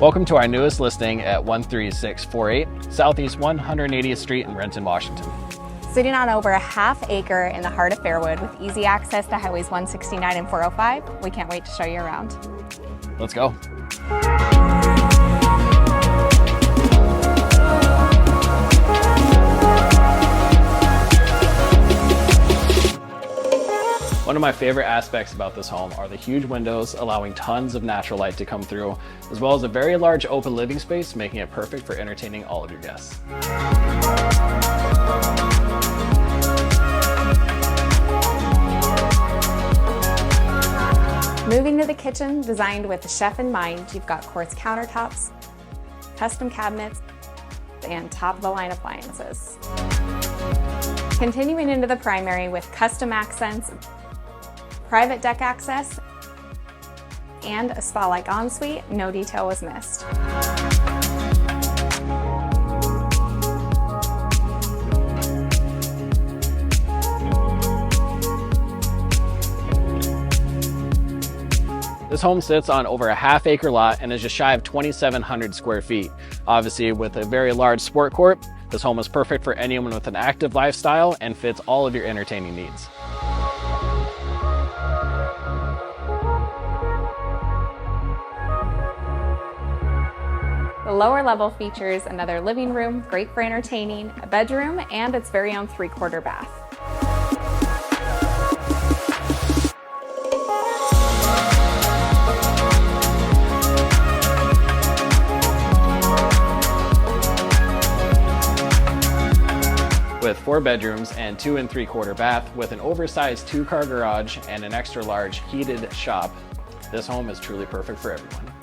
Welcome to our newest listing at 13648 Southeast 180th Street in Renton, Washington. Sitting on over a ½ acre in the heart of Fairwood with easy access to Highways 169 and 405, we can't wait to show you around. Let's go. One of my favorite aspects about this home are the huge windows allowing tons of natural light to come through, as well as a very large open living space, making it perfect for entertaining all of your guests. Moving to the kitchen, designed with the chef in mind, you've got quartz countertops, custom cabinets, and top-of-the-line appliances. Continuing into the primary with custom accents, private deck access, and a spa-like ensuite, no detail was missed. This home sits on over a ½ acre lot and is just shy of 2,700 square feet. Obviously, with a very large sport court, this home is perfect for anyone with an active lifestyle and fits all of your entertaining needs. The lower level features another living room, great for entertaining, a bedroom, and its very own 3/4 bath. With 4 bedrooms and 2 3/4 bath with an oversized 2-car garage and an extra large heated shop, this home is truly perfect for everyone.